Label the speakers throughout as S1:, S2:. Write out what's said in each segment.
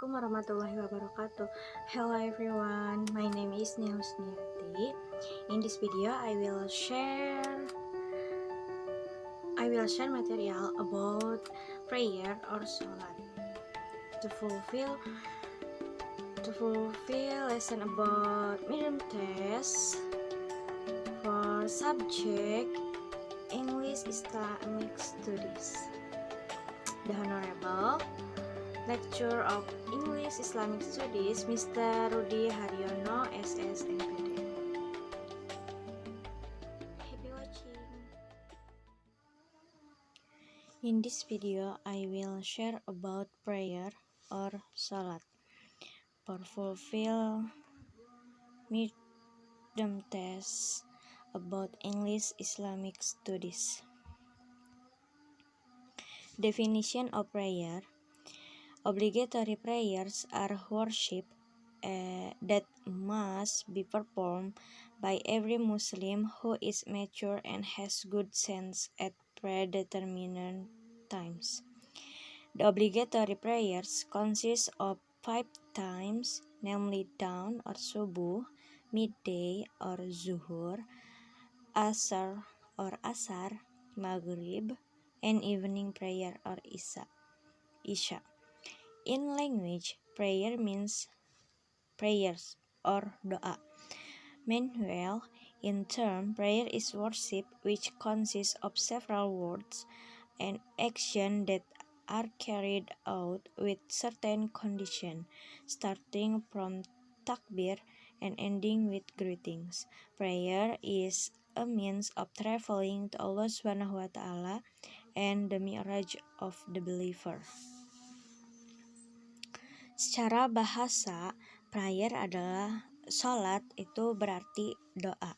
S1: Assalamualaikum warahmatullahi wabarakatuh. Hello everyone, my name is Nia Husniati. In this video, I will share material about prayer or salat. To fulfill lesson about midterm test for subject English Islamic Studies. The Honorable Lecturer of English Islamic Studies, Mr. Rudy Haryono, SS MPD. Happy watching. In this video, I will share about prayer or salat for fulfill midterm test about English Islamic Studies. Definition of prayer. Obligatory prayers are worship that must be performed by every Muslim who is mature and has good sense at predetermined times. The obligatory prayers consist of 5 times, namely dawn or subuh, midday or zuhur, asar or asar, maghrib, and evening prayer or isya. In language, prayer means prayers or doa. Meanwhile, in term, prayer is worship which consists of several words and actions that are carried out with certain condition, starting from takbir and ending with greetings. Prayer is a means of traveling to Allah Subhanahu wa Ta'ala and the mi'raj of the believer. Secara bahasa, prayer adalah sholat, itu berarti doa.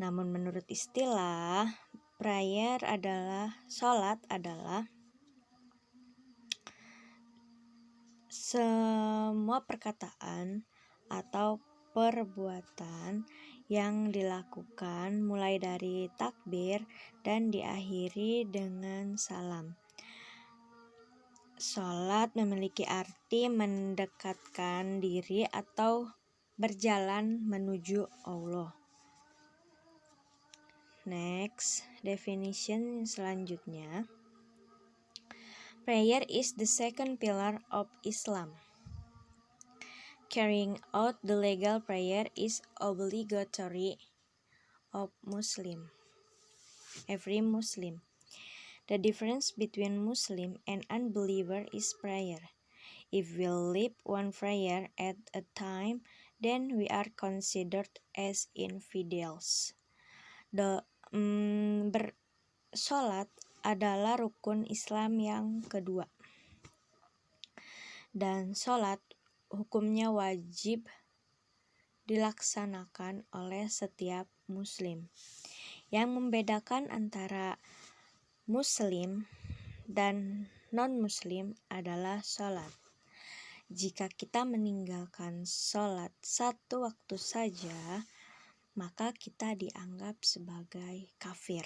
S1: Namun menurut istilah, prayer adalah sholat adalah semua perkataan atau perbuatan yang dilakukan mulai dari takbir dan diakhiri dengan salam. Sholat memiliki arti mendekatkan diri atau berjalan menuju Allah. Next, definition selanjutnya. Prayer is the second pillar of Islam. Carrying out the legal prayer is obligatory of every Muslim. The difference between Muslim and unbeliever is prayer. If we leave one prayer at a time, then we are considered as infidels. Bersolat adalah rukun Islam yang kedua. Dan solat hukumnya wajib dilaksanakan oleh setiap Muslim. Yang membedakan antara Muslim dan non-Muslim adalah sholat. Jika kita meninggalkan sholat satu waktu saja, maka kita dianggap sebagai kafir.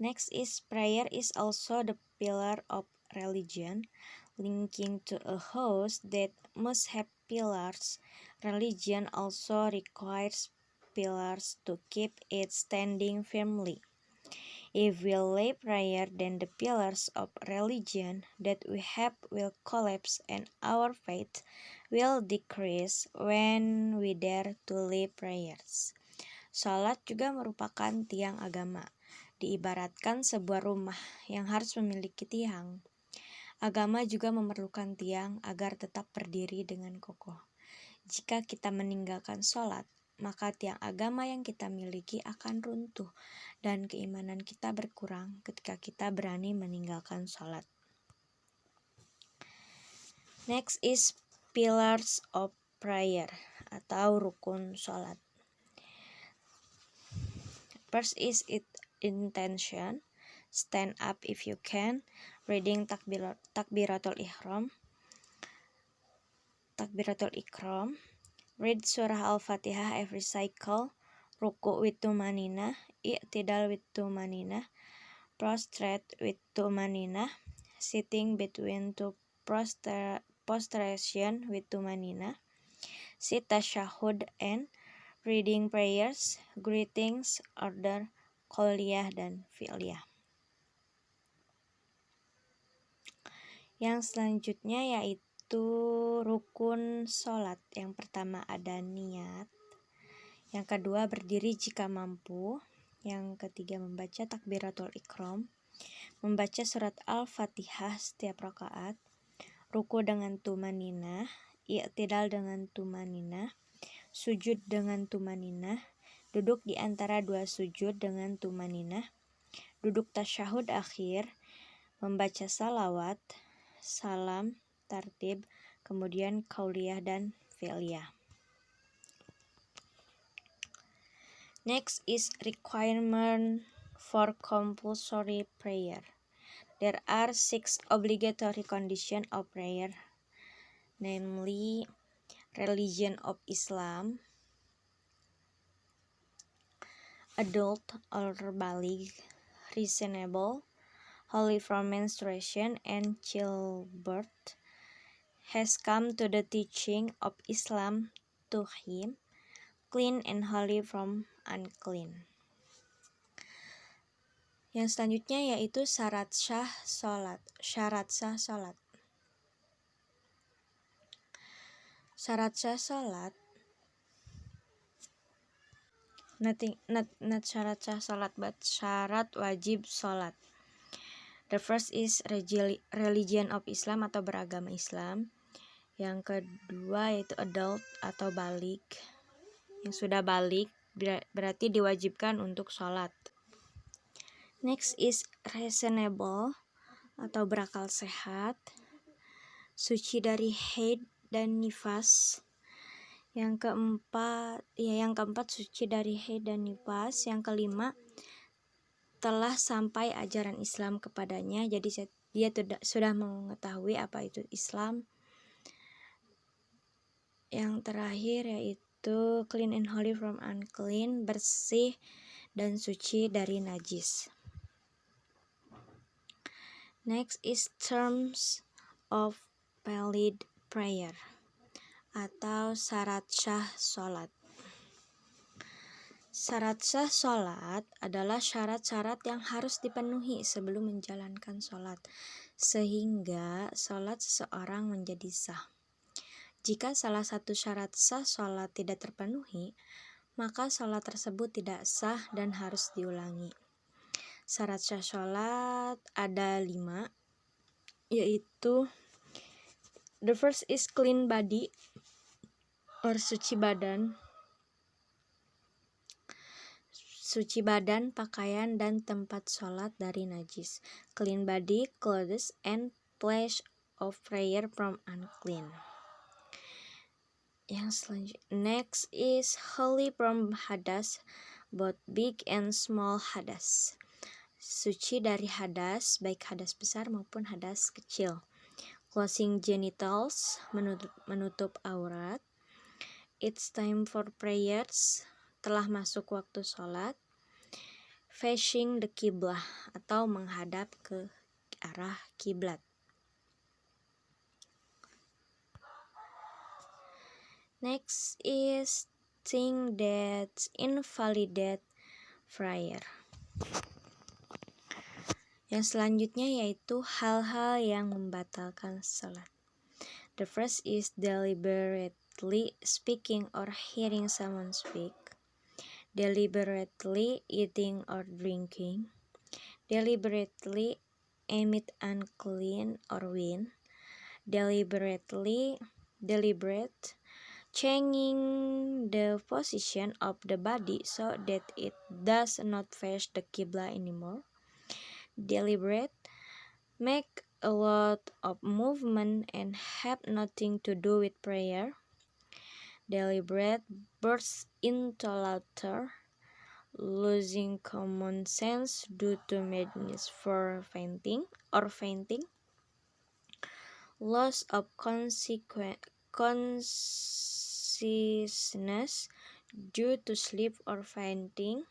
S1: Next is prayer is also the pillar of religion, linking to a house that must have pillars. Religion also requires pillars to keep it standing firmly. If we lay prayer, then the pillars of religion that we have will collapse and our faith will decrease when we dare to lay prayers. Salat juga merupakan tiang agama, diibaratkan sebuah rumah yang harus memiliki tiang. Agama juga memerlukan tiang agar tetap berdiri dengan kokoh. Jika kita meninggalkan salat, maka tiang agama yang kita miliki akan runtuh dan keimanan kita berkurang ketika kita berani meninggalkan sholat. Next is pillars of prayer atau rukun sholat. First is intention, stand up if you can, reading takbiratul ikram, read surah Al-Fatihah every cycle, ruku with tumanina, i'tidal with tumanina, prostrate with tumanina, sitting between two prostration with tumanina, sit tashahud and reading prayers, greetings, order, qauliyah, dan fi'liyah. Yang selanjutnya yaitu rukun sholat. Yang pertama ada niat, yang kedua berdiri jika mampu, yang ketiga membaca takbiratul ihram, membaca surat Al-Fatihah setiap rakaat, ruku dengan tumaninah, i'tidal dengan tumaninah, sujud dengan tumaninah, duduk di antara dua sujud dengan tumaninah, duduk tasyahud akhir, membaca salawat, salam, tartib, kemudian qauliyah dan fi'liyah. Next is requirement for compulsory prayer. There are 6 obligatory conditions of prayer, namely religion of Islam, adult or baligh, reasonable, holy from menstruation and childbirth, has come to the teaching of Islam to him, clean and holy from unclean. Yang selanjutnya yaitu syarat sah salat. Syarat sah salat. Syarat sah salat. Not syarat sah salat, but syarat wajib salat. The first is religion of Islam atau beragama Islam. Yang kedua yaitu adult atau balik. Yang sudah balik berarti diwajibkan untuk salat. Next is reasonable atau berakal sehat, suci dari haid dan nifas. Yang keempat suci dari haid dan nifas. Yang kelima telah sampai ajaran Islam kepadanya, jadi dia sudah mengetahui apa itu Islam. Yang terakhir yaitu clean and holy from unclean, bersih dan suci dari najis. Next is terms of valid prayer atau syarat sah salat. Syarat sah salat adalah syarat-syarat yang harus dipenuhi sebelum menjalankan salat, sehingga salat seseorang menjadi sah. Jika salah satu syarat sah salat tidak terpenuhi, maka salat tersebut tidak sah dan harus diulangi. Syarat sah salat ada 5, yaitu the first is clean body or suci badan. Suci badan, pakaian, dan tempat sholat dari najis. Clean body, clothes, and place of prayer from unclean. Yang selanjutnya, next is holy from hadas, both big and small hadas. Suci dari hadas, baik hadas besar maupun hadas kecil. Closing genitals, menutup aurat. It's time for prayers, telah masuk waktu sholat. Facing the qiblah atau menghadap ke arah kiblat. Next is thing that invalidate prayer. Yang selanjutnya yaitu hal-hal yang membatalkan salat. The first is deliberately speaking or hearing someone speak, deliberately eating or drinking, deliberately emit unclean or wine, deliberate changing the position of the body so that it does not face the qibla anymore, deliberate make a lot of movement and have nothing to do with prayer, deliberate burst into laughter, losing common sense due to madness for fainting, loss of consciousness due to sleep or fainting,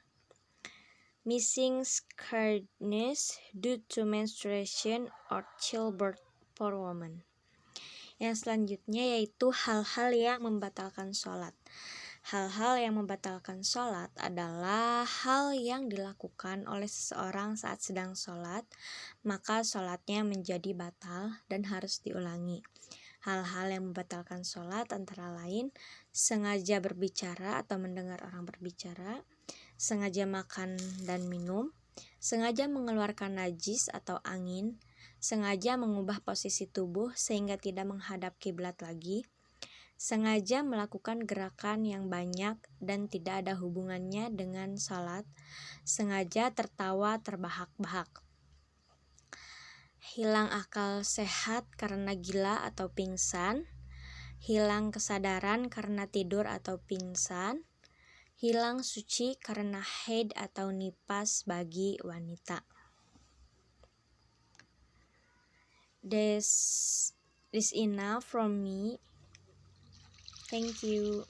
S1: missing sacredness due to menstruation or childbirth for women. Yang selanjutnya yaitu hal-hal yang membatalkan sholat. Hal-hal yang membatalkan sholat adalah hal yang dilakukan oleh seseorang saat sedang sholat, maka sholatnya menjadi batal dan harus diulangi. Hal-hal yang membatalkan sholat antara lain sengaja berbicara atau mendengar orang berbicara, sengaja makan dan minum, sengaja mengeluarkan najis atau angin, sengaja mengubah posisi tubuh sehingga tidak menghadap kiblat lagi, sengaja melakukan gerakan yang banyak dan tidak ada hubungannya dengan salat, sengaja tertawa terbahak-bahak, hilang akal sehat karena gila atau pingsan, hilang kesadaran karena tidur atau pingsan, hilang suci karena haid atau nipas bagi wanita. This enough from me. Thank you.